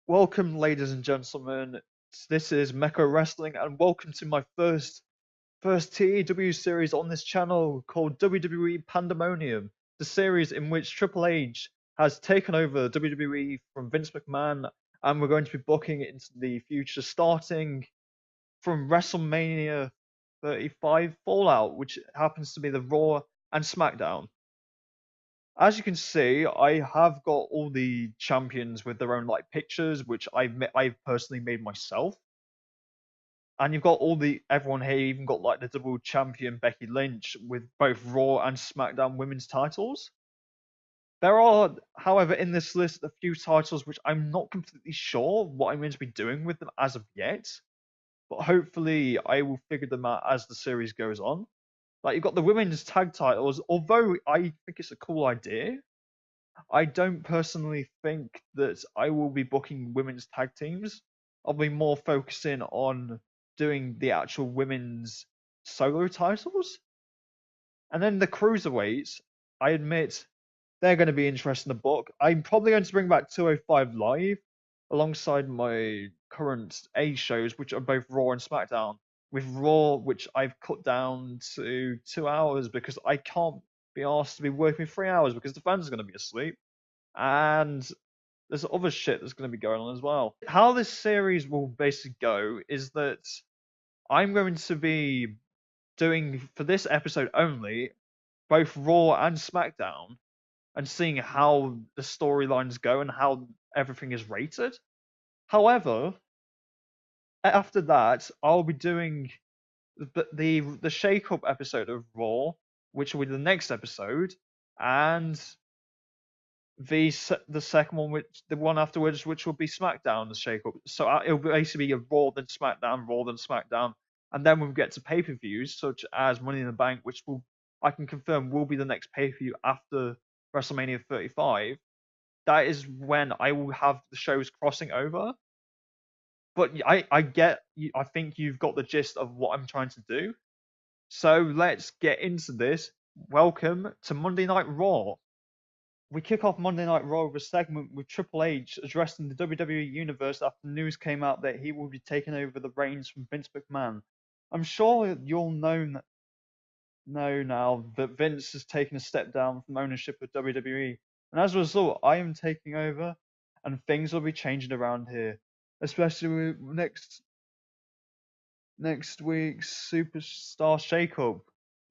Welcome, ladies and gentlemen. This is Mecha Wrestling, and welcome to my first TEW series on this channel called WWE Pandemonium, the series in which Triple H has taken over WWE from Vince McMahon, and we're going to be booking it into the future, starting from WrestleMania 35 Fallout, which happens to be the Raw and SmackDown. As you can see, I have got all the champions with their own like pictures, which I've personally made myself. And you've got everyone here, even got like the double champion Becky Lynch with both Raw and SmackDown women's titles. There are, however, in this list a few titles which I'm not completely sure what I'm going to be doing with them as of yet, but hopefully I will figure them out as the series goes on. Like you've got the women's tag titles, although I think it's a cool idea. I don't personally think that I will be booking women's tag teams. I'll be more focusing on doing the actual women's solo titles. And then the cruiserweights, I admit they're going to be interesting to book. I'm probably going to bring back 205 Live alongside my current A shows, which are both Raw and SmackDown. With Raw, which I've cut down to 2 hours because I can't be asked to be working 3 hours because the fans are going to be asleep. And there's other shit that's going to be going on as well. How this series will basically go is that I'm going to be doing, for this episode only, both Raw and SmackDown and seeing how the storylines go and how everything is rated. However, after that, I'll be doing the Shake Up episode of Raw, which will be the next episode, and the second one, which the one afterwards, which will be SmackDown, the shake up. So it'll basically be a Raw then SmackDown, and then we'll get to pay per views such as Money in the Bank, which will I can confirm will be the next pay per view after WrestleMania 35. That is when I will have the shows crossing over. But I think you've got the gist of what I'm trying to do. So let's get into this. Welcome to Monday Night Raw. We kick off Monday Night Raw with a segment with Triple H addressing the WWE Universe after news came out that he will be taking over the reins from Vince McMahon. I'm sure you'll know now that Vince has taken a step down from ownership of WWE, and as a result, I am taking over, and things will be changing around here, especially with next week's Superstar Shakeup.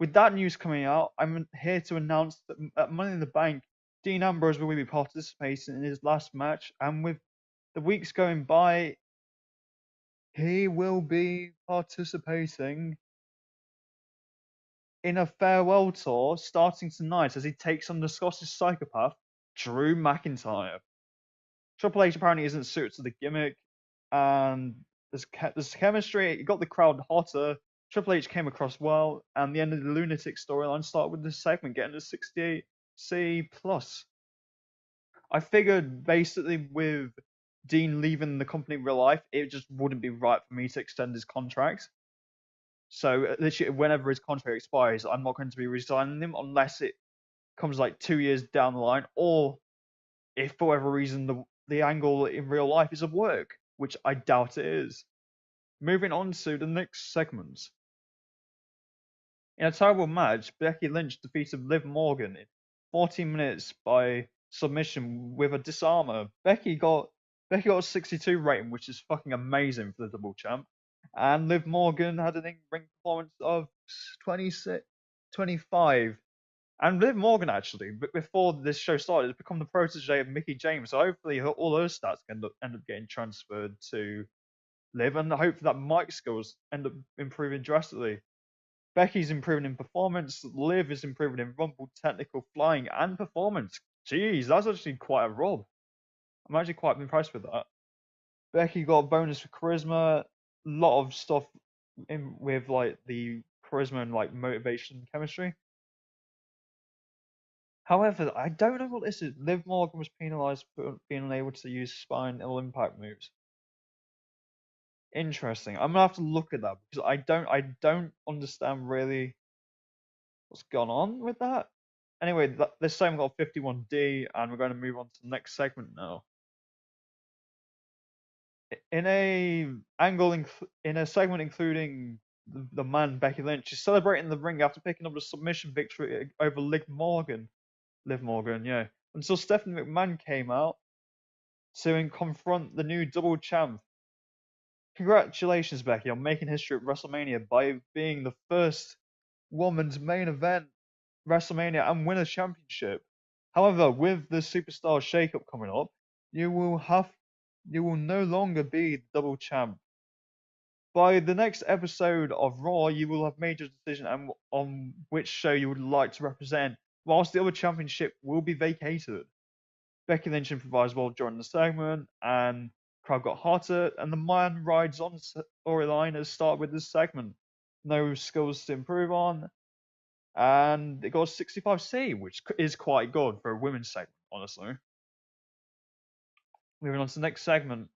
With that news coming out, I'm here to announce that at Money in the Bank, Dean Ambrose will be participating in his last match, and with the weeks going by, he will be participating in a farewell tour starting tonight as he takes on the Scottish psychopath, Drew McIntyre. Triple H apparently isn't suited to the gimmick, and there's chemistry. It got the crowd hotter. Triple H came across well, and the end of the lunatic storyline started with this segment getting to 68C plus. I figured basically with Dean leaving the company in real life, it just wouldn't be right for me to extend his contract. So literally, whenever his contract expires, I'm not going to be resigning him unless it comes like 2 years down the line, or if for whatever reason the angle in real life is of work, which I doubt it is. Moving on to the next segment. In a terrible match, Becky Lynch defeated Liv Morgan in 14 minutes by submission with a disarmer. Becky got a 62 rating, which is fucking amazing for the double champ. And Liv Morgan had an in-ring performance of 26, 25. And Liv Morgan, actually, before this show started, has become the protege of Mickey James. So hopefully all her stats end up getting transferred to Liv, and hopefully that mic skills end up improving drastically. Becky's improving in performance. Liv is improving in rumble, technical, flying, and performance. Jeez, that's actually quite a rub. I'm actually quite impressed with that. Becky got a bonus for charisma. A lot of stuff in with like the charisma and like motivation and chemistry. However, I don't know what this is. Liv Morgan was penalised for being unable to use spine or impact moves. Interesting. I'm gonna have to look at that because I don't understand really what's gone on with that. Anyway, this segment got 51D, and we're going to move on to the next segment now. in in a segment including the man Becky Lynch, she's celebrating the ring after picking up a submission victory over Liv Morgan. Liv Morgan, yeah. Until Stephanie McMahon came out to confront the new double champ. Congratulations, Becky, on making history at WrestleMania by being the first woman's main event WrestleMania and win a championship. However, with the superstar shakeup coming up, you will no longer be the double champ. By the next episode of Raw, you will have made your decision on which show you would like to represent, whilst the other championship will be vacated. Becky Lynch improvised well during the segment, and crowd got hotter, and the Man Rides On storyline has started with this segment. No skills to improve on, and it got 65C, which is quite good for a women's segment, honestly. Moving on to the next segment.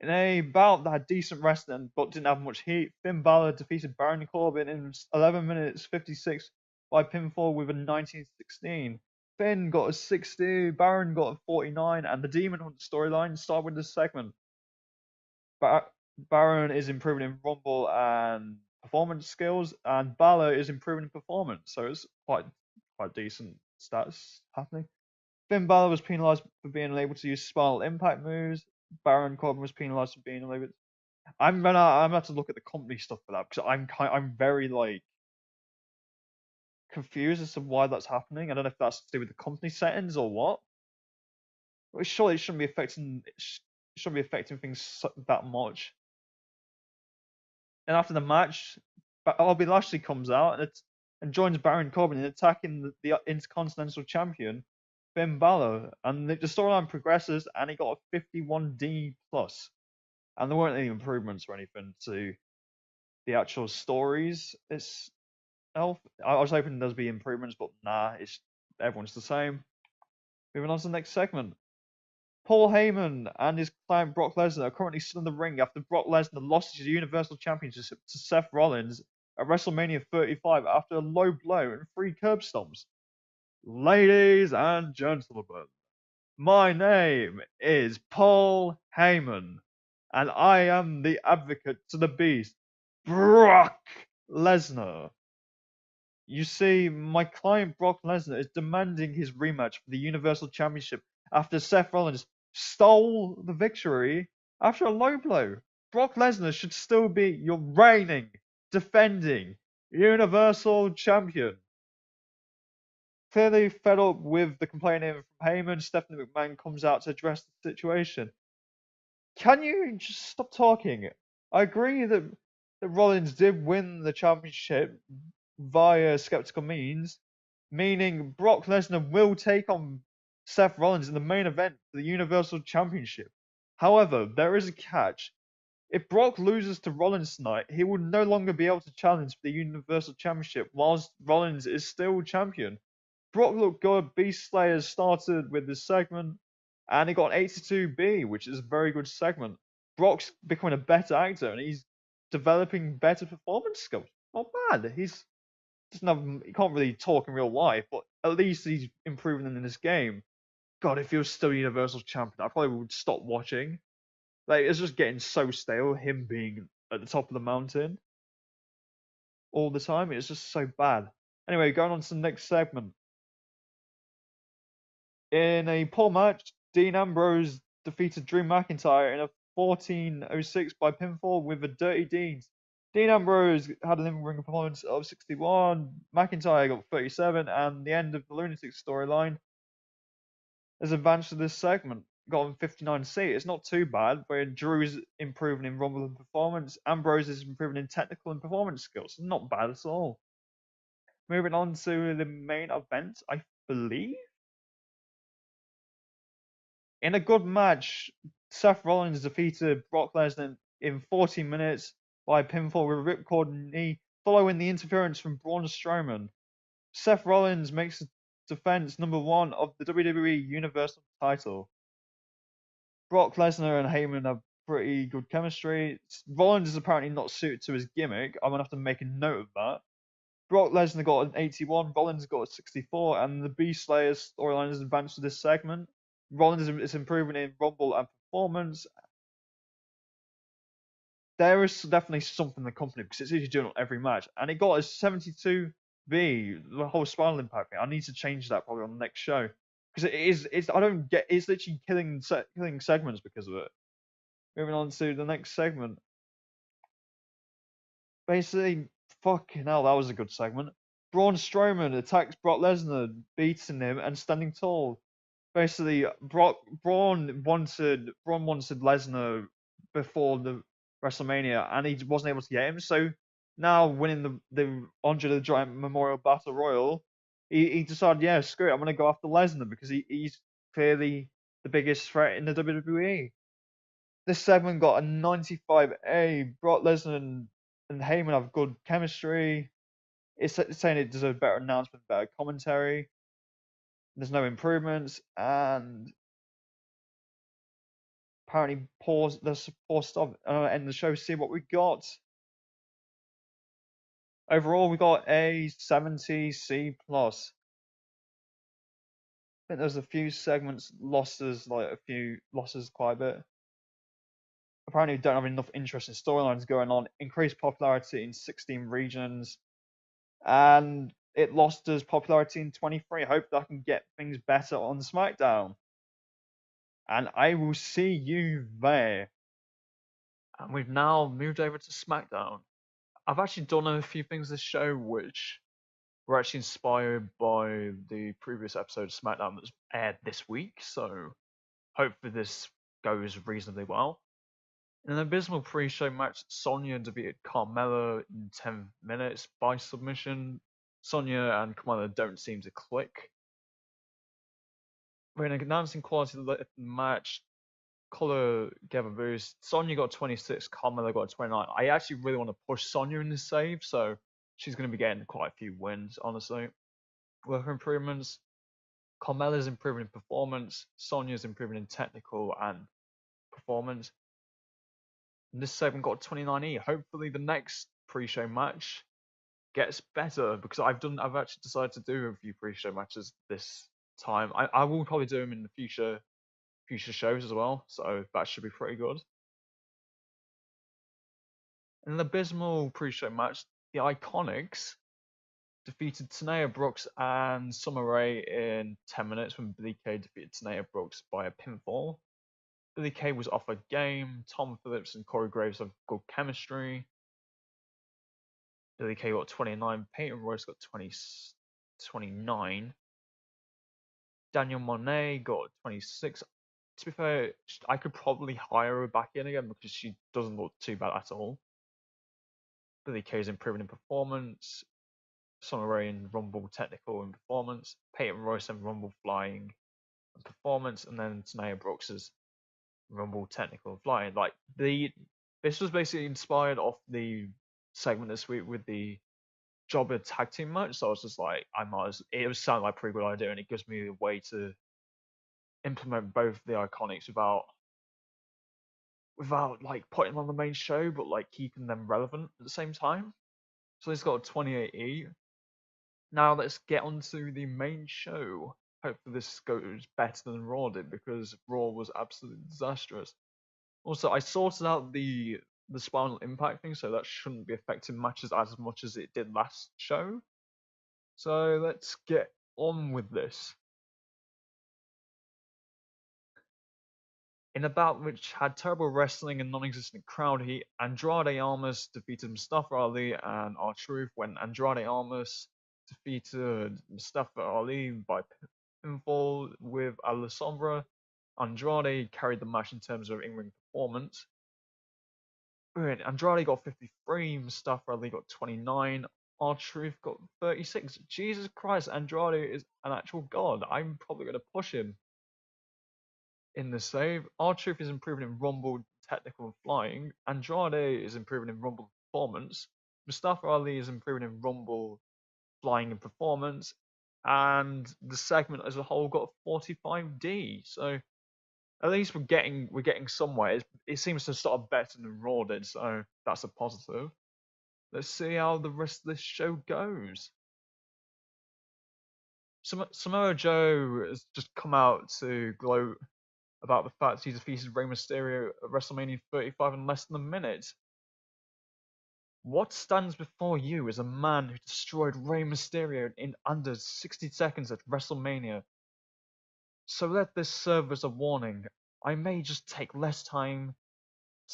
In a bout that had decent wrestling but didn't have much heat, Finn Balor defeated Baron Corbin in 11 minutes 56 by pinfall with a 1916. Finn got a 60, Baron got a 49, and the Demon Hunt storyline started with this segment. Baron is improving in Rumble and performance skills, and Balor is improving in performance, so it's quite decent stats happening. Finn Balor was penalised for being unable to use Spinal Impact moves. Baron Corbin was penalised for being unable. I'm gonna have to look at the company stuff for that because I'm very like confused as to why that's happening. I don't know if that's to do with the company settings or what. But surely it shouldn't be affecting things that much. And after the match, Bobby Lashley comes out and joins Baron Corbin in attacking the Intercontinental Champion Finn Balor, and the storyline progresses, and he got a 51D plus, and there weren't any improvements or anything to the actual stories itself. I was hoping there'd be improvements, but nah, everyone's the same. Moving on to the next segment. Paul Heyman and his client Brock Lesnar are currently still in the ring after Brock Lesnar lost his Universal Championship to Seth Rollins at WrestleMania 35 after a low blow and 3 curb stomps. Ladies and gentlemen, my name is Paul Heyman, and I am the advocate to the beast, Brock Lesnar. You see, my client Brock Lesnar is demanding his rematch for the Universal Championship after Seth Rollins stole the victory after a low blow. Brock Lesnar should still be your reigning, defending Universal Champion. Clearly fed up with the complaining from Heyman, Stephanie McMahon comes out to address the situation. Can you just stop talking? I agree that Rollins did win the championship via skeptical means, meaning Brock Lesnar will take on Seth Rollins in the main event for the Universal Championship. However, there is a catch. If Brock loses to Rollins tonight, he will no longer be able to challenge for the Universal Championship whilst Rollins is still champion. Brock looked good. Beast Slayer started with this segment, and he got an 82B, which is a very good segment. Brock's becoming a better actor, and he's developing better performance skills. Not bad. He can't really talk in real life, but at least he's improving in this game. God, if he was still Universal Champion, I probably would stop watching. Like, it's just getting so stale, him being at the top of the mountain all the time. It's just so bad. Anyway, going on to the next segment. In a poor match, Dean Ambrose defeated Drew McIntyre in a 14:06 by pinfall with a Dirty Deeds. Dean Ambrose had an in-ring performance of 61, McIntyre got 37, and the end of the Lunatic storyline has advanced to this segment. Got on 59C. It's not too bad, where Drew's improving in Rumble and performance, Ambrose is improving in technical and performance skills. Not bad at all. Moving on to the main event, I believe. In a good match, Seth Rollins defeated Brock Lesnar in 14 minutes by pinfall with a ripcord knee following the interference from Braun Strowman. Seth Rollins makes defense number 1 of the WWE Universal title. Brock Lesnar and Heyman have pretty good chemistry. Rollins is apparently not suited to his gimmick. I'm going to have to make a note of that. Brock Lesnar got an 81, Rollins got a 64, and the Beast Slayer storyline has advanced to this segment. Rollins is improving in Rumble and performance. there is definitely something in the company because it's usually doing it on every match, and it got a 72B, the whole spinal impact thing. I need to change that probably on the next show because it is. It's I don't get. It's literally killing segments because of it. Moving on to the next segment. Basically, fucking hell, that was a good segment. Braun Strowman attacks Brock Lesnar, beating him and standing tall. Basically, Braun wanted Lesnar before the WrestleMania, and he wasn't able to get him. So now, winning the Andre the Giant Memorial Battle Royal, he decided, yeah, screw it, I'm gonna go after Lesnar because he's clearly the biggest threat in the WWE. This segment got a 95A. Brock Lesnar and Heyman have good chemistry. It's saying it deserves better announcement, better commentary. There's no improvements, and apparently there's poor stuff. End the show, see what we got. Overall, we got a 70C plus. I think there's a few segments losses, like a few losses quite a bit. Apparently, we don't have enough interesting storylines going on. Increased popularity in 16 regions, and it lost us popularity in 23. I hope that I can get things better on SmackDown. And I will see you there. And we've now moved over to SmackDown. I've actually done a few things this show which were actually inspired by the previous episode of SmackDown that's aired this week, so hopefully this goes reasonably well. In an abysmal pre-show match, Sonya defeated Carmella in 10 minutes by submission. Sonya and Carmella don't seem to click. When announcing quality of the match, Color gave a boost. Sonya got 26, Carmella got 29. I actually really want to push Sonya in this save, so she's going to be getting quite a few wins, honestly. With her improvements, Carmella's improving in performance, Sonya's improving in technical and performance. And this segment got 29E. Hopefully the next pre-show match gets better because I've actually decided to do a few pre-show matches this time. I will probably do them in the future shows as well, so that should be pretty good. In an abysmal pre-show match, the Iconics defeated Tanea Brooks and Summer Rae in 10 minutes when Billie Kay defeated Tanea Brooks by a pinfall. Billie Kay was off her game. Tom Phillips and Corey Graves have good chemistry. Billie Kay got 29. Peyton Royce got 29. Daniel Monet got 26. To be fair, I could probably hire her back in again because she doesn't look too bad at all. Billie Kay is improving in performance. Summer Rae in Rumble technical and performance. Peyton Royce in Rumble flying and performance. And then Tanea Brooks' Rumble technical and flying. Like, this was basically inspired off the segment this week with the Jobber tag team match. So I was just like, it was sounding like a pretty good idea, and it gives me a way to implement both the Iconics without like putting them on the main show, but like keeping them relevant at the same time. So it's got a 28E. Now let's get on to the main show. Hopefully this goes better than Raw did because Raw was absolutely disastrous. Also, I sorted out the spinal impact thing, so that shouldn't be affecting matches as much as it did last show. So let's get on with this. In a bout which had terrible wrestling and non-existent crowd heat, Andrade Almas defeated Mustafa Ali and R-Truth when Andrade Almas defeated Mustafa Ali by pinfall with Alessandra. Andrade carried the match in terms of in-ring performance. Andrade got 53, Mustafa Ali got 29, R-Truth got 36. Jesus Christ, Andrade is an actual god. I'm probably going to push him in the save. R-Truth is improving in Rumble technical and flying. Andrade is improving in Rumble performance. Mustafa Ali is improving in Rumble flying and performance. And the segment as a whole got 45D. So at least we're getting somewhere. It seems to start better than Raw did, so that's a positive. Let's see how the rest of this show goes. Samoa Joe has just come out to gloat about the fact he defeated Rey Mysterio at WrestleMania 35 in less than a minute. What stands before you is a man who destroyed Rey Mysterio in under 60 seconds at WrestleMania. So let this serve as a warning. I may just take less time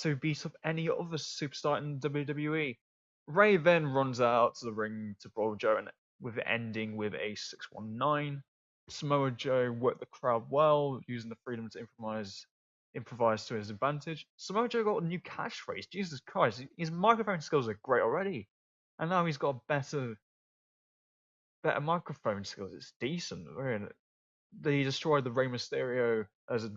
to beat up any other superstar in WWE. Ray then runs out to the ring to brawl Joe, and with it ending with a 619. Samoa Joe worked the crowd well, using the freedom to improvise to his advantage. Samoa Joe got a new catchphrase. Jesus Christ, his microphone skills are great already, and now he's got better microphone skills. It's decent. Really. They destroyed the Rey Mysterio as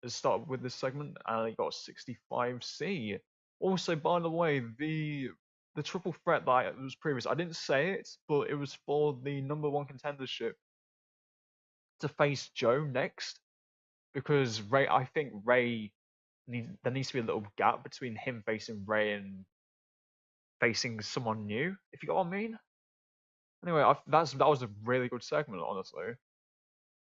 started with this segment, and he got 65C. Also, by the way, the triple threat that was previous, I didn't say it, but it was for the #1 contendership to face Joe next, because I think there needs to be a little gap between him facing Ray and facing someone new, if you got what I mean. Anyway, that was a really good segment, honestly.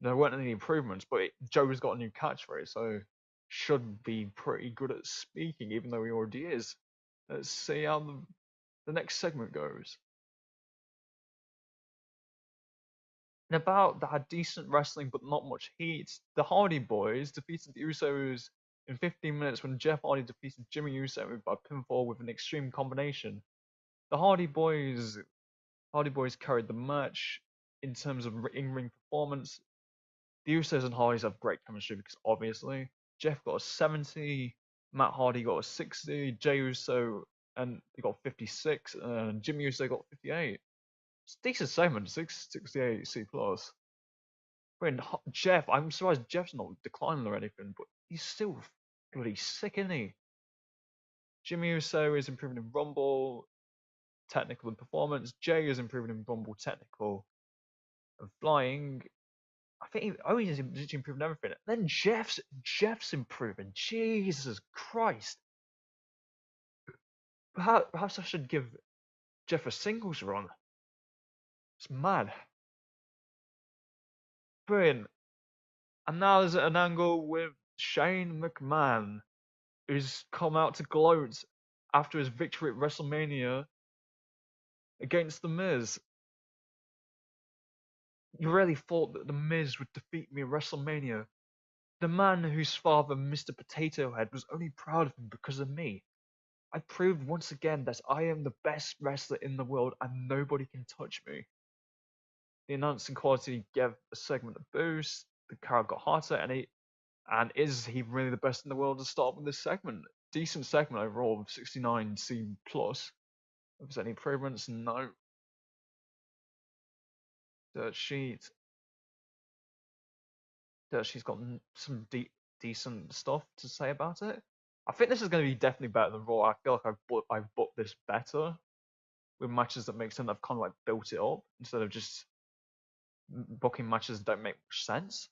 There weren't any improvements, but Joe's got a new catchphrase, so should be pretty good at speaking, even though he already is. Let's see how the next segment goes. And about that had decent wrestling, but not much heat. The Hardy Boys defeated the Usos in 15 minutes when Jeff Hardy defeated Jimmy Uso by pinfall with an extreme combination. The Hardy Boys carried the match in terms of in-ring performance. The Usos and Hardys have great chemistry because obviously Jeff got a 70, Matt Hardy got a 60, Jey Uso and he got 56, and Jimmy Uso got 58. It's a decent segment, 68 C plus. When Jeff, I'm surprised Jeff's not declining or anything, but he's still bloody sick, isn't he? Jimmy Uso is improving in Rumble, technical and performance. Jey is improving in Rumble, technical and flying. I think he's literally improving everything. Then Jeff's improving. Jesus Christ. Perhaps I should give Jeff a singles run. It's mad. Brilliant. And now there's an angle with Shane McMahon, who's come out to gloat after his victory at WrestleMania against The Miz. You really thought that The Miz would defeat me at WrestleMania? The man whose father, Mr. Potato Head, was only proud of him because of me. I proved once again that I am the best wrestler in the world and nobody can touch me. The announcing quality gave a segment a boost, the crowd got hotter, and is he really the best in the world to start with this segment? Decent segment overall with 69C plus. If there's any improvements, no. Dirt Sheet. Dirt Sheet's got some decent stuff to say about it. I think this is going to be definitely better than Raw. I feel like I've booked this better with matches that make sense. I've kind of like built it up instead of just booking matches that don't make much sense.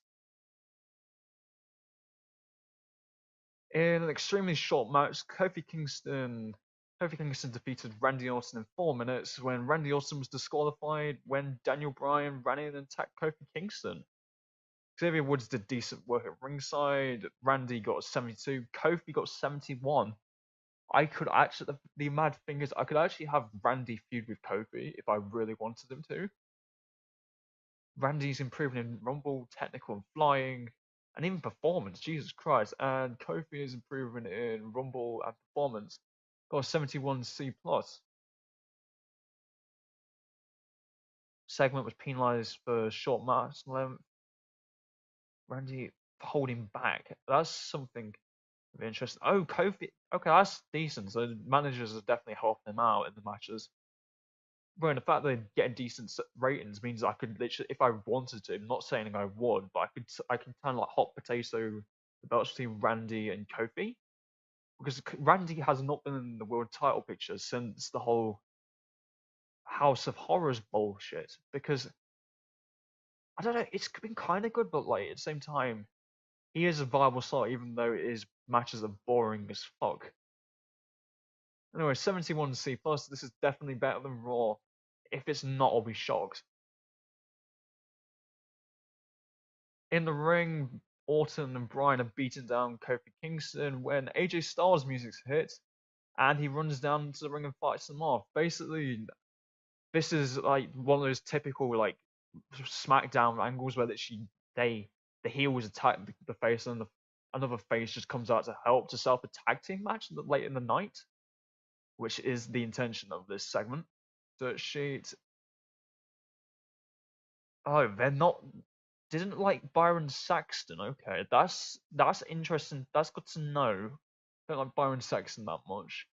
In an extremely short match, Kofi Kingston defeated Randy Orton in 4 minutes when Randy Orton was disqualified when Daniel Bryan ran in and attacked Kofi Kingston. Xavier Woods did decent work at ringside. Randy got 72. Kofi got 71. I could actually, the mad thing is, I could actually have Randy feud with Kofi if I really wanted him to. Randy's improving in Rumble, technical and flying, and even performance. Jesus Christ! And Kofi is improving in Rumble and performance. Got a 71C plus. Segment was penalized for short match length. Randy holding back. That's something of interest. Oh, Kofi. Okay, that's decent. So the managers are definitely helping him out in the matches. Well, the fact that they're getting decent ratings means I could literally, if I wanted to, I'm not saying I would, but I could kind of like hot potato the belts between Randy and Kofi, because Randy has not been in the world title picture since the whole House of Horrors bullshit. Because I don't know, it's been kind of good, but like at the same time, he is a viable slot, even though his matches are boring as fuck. Anyway, 71C plus. This is definitely better than Raw. If it's not, I'll be shocked. In the ring, Orton and Bryan are beating down Kofi Kingston when AJ Styles' music hit. and he runs down to the ring and fights them off. Basically, this is like one of those typical like SmackDown angles where the heels attack the face and another face just comes out to help to set up a tag team match late in the night, which is the intention of this segment. Dirt sheet. Oh, they're not. Didn't like Byron Saxton. Okay, that's interesting. That's good to know. Don't like Byron Saxton that much,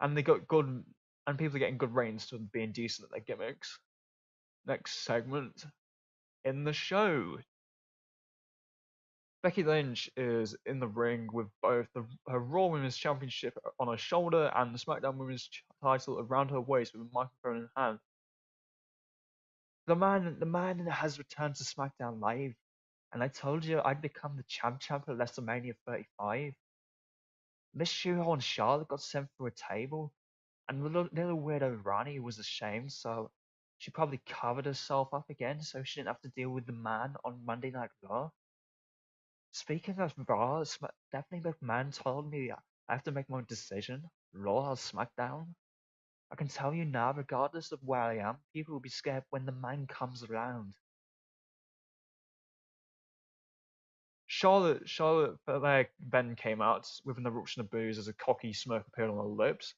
and they got good, and people are getting good ratings for being decent at their gimmicks. Next segment in the show, Becky Lynch is in the ring with both her Raw Women's Championship on her shoulder and the SmackDown Women's title around her waist with a microphone in hand. The man has returned to SmackDown Live, and I told you I'd become the champ at WrestleMania 35. Miss Shoehorn Charlotte got sent through a table, and little weirdo Ronnie was ashamed, so she probably covered herself up again so she didn't have to deal with the man on Monday Night Raw. Speaking of Raw, Stephanie McMahon told me I have to make my own decision. Raw or SmackDown? I can tell you now, regardless of where I am, people will be scared when the man comes around. Charlotte then came out with an eruption of booze as a cocky smirk appeared on her lips.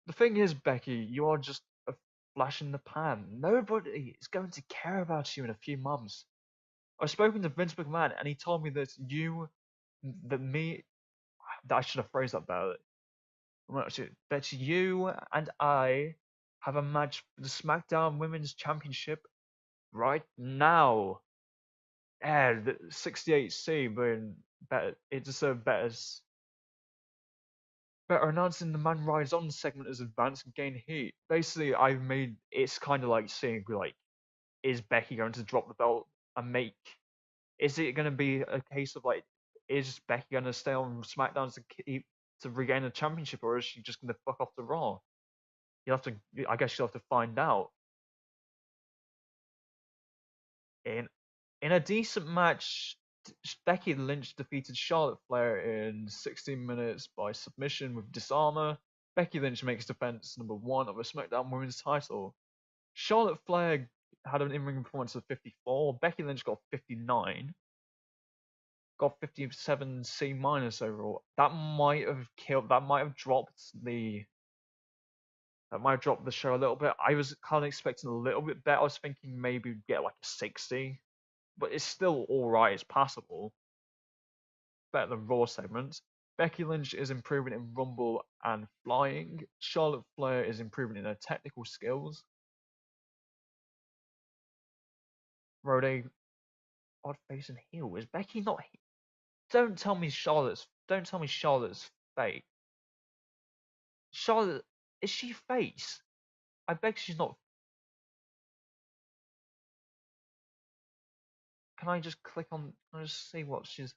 The thing is, Becky, you are just a flash in the pan. Nobody is going to care about you in a few months. I've spoken to Vince McMahon, and he told me that I should have phrased that better. That you and I have a match for the SmackDown Women's Championship right now. Yeah, the 68C being better. It deserved better announcing the Man Rides On segment as advanced and gain heat. Basically, I've made it's kind of like seeing like, is Becky going to drop the belt and make? Is it going to be a case of like, is Becky going to stay on SmackDown to regain the championship, or is she just going to fuck off to Raw? I guess you'll have to find out. In in a decent match, Becky Lynch defeated Charlotte Flair in 16 minutes by submission with disarmor. Becky Lynch makes defense number 1 of a SmackDown Women's title. Charlotte Flair had an in-ring performance of 54. Becky Lynch got 59. Got 57 C minus overall. That might have killed. That might have dropped the show a little bit. I was kind of expecting a little bit better. I was thinking maybe we'd get like a 60, but it's still all right. It's passable. Better than Raw segments. Becky Lynch is improving in Rumble and flying. Charlotte Flair is improving in her technical skills. Rode odd face and heel. Is Becky not? Don't tell me Charlotte's fake. Charlotte, is she face? I beg she's not. Can I just click on? Can I just see what she's?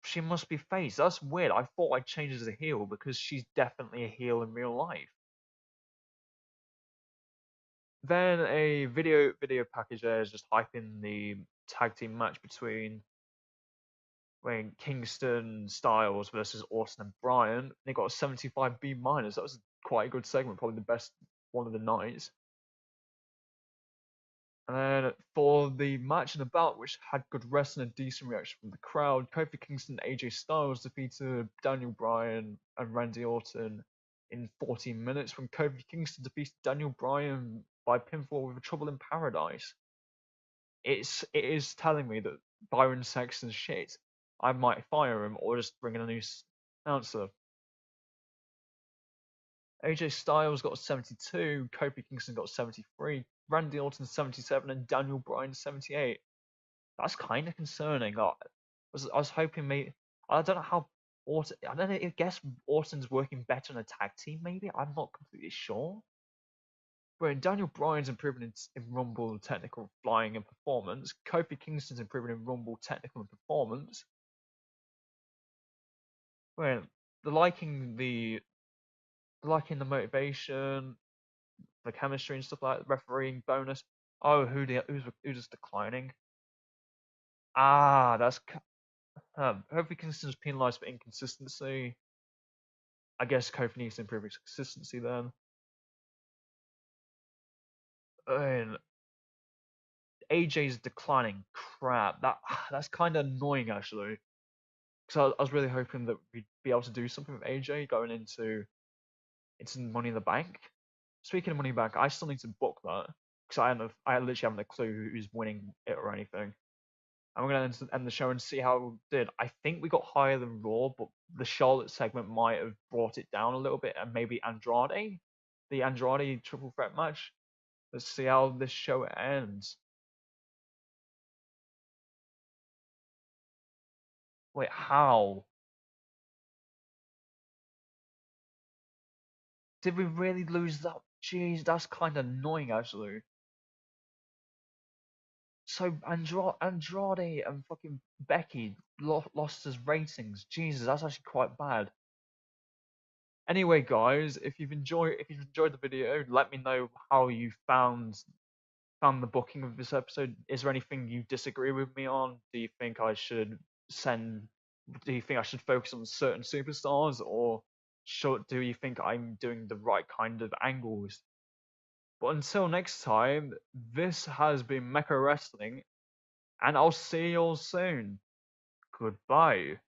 She must be face. That's weird. I thought I'd change as a heel because she's definitely a heel in real life. Then a video package there is just hyping the tag team match between Kingston Styles versus Austin and Bryan. They got a 75 B minus. That was quite a good segment, probably the best one of the nights. And then for the match and the bout, which had good wrestling and decent reaction from the crowd, Kofi Kingston and AJ Styles defeated Daniel Bryan and Randy Orton in 14 minutes, when Kofi Kingston defeated Daniel Bryan by pinfall with a Trouble in Paradise. It is telling me that Byron Saxton's shit. I might fire him or just bring in a new announcer. AJ Styles got 72, Kofi Kingston got 73, Randy Orton 77, and Daniel Bryan 78. That's kind of concerning. I was hoping maybe, I don't know how Orton. I don't know. I guess Orton's working better in a tag team. Maybe I'm not completely sure. But Daniel Bryan's improving in Rumble technical flying and performance. Kofi Kingston's improving in Rumble technical and performance. Well, the motivation, the chemistry and stuff like that, refereeing bonus. Oh, who's declining? That's Kofi Kingston's penalized for inconsistency. I guess Kofi needs to improve his consistency then. And AJ's declining crap. That's kind of annoying actually. Because I was really hoping that we'd be able to do something with AJ going into Money in the Bank. Speaking of Money in the Bank, I still need to book that because I literally haven't a clue who's winning it or anything. I'm gonna end the show and see how it did. I think we got higher than Raw, but the Charlotte segment might have brought it down a little bit, and maybe the Andrade triple threat match. Let's see how this show ends. Wait, how? Did we really lose that? Jeez, that's kind of annoying actually. So Andrade and fucking Becky lost his ratings. Jesus, that's actually quite bad. Anyway, guys, if you've enjoyed the video, let me know how you found the booking of this episode. Is there anything you disagree with me on? Do you think I should send? Do you think I should focus on certain superstars, or do you think I'm doing the right kind of angles? But until next time, this has been Mecha Wrestling, and I'll see you all soon. Goodbye.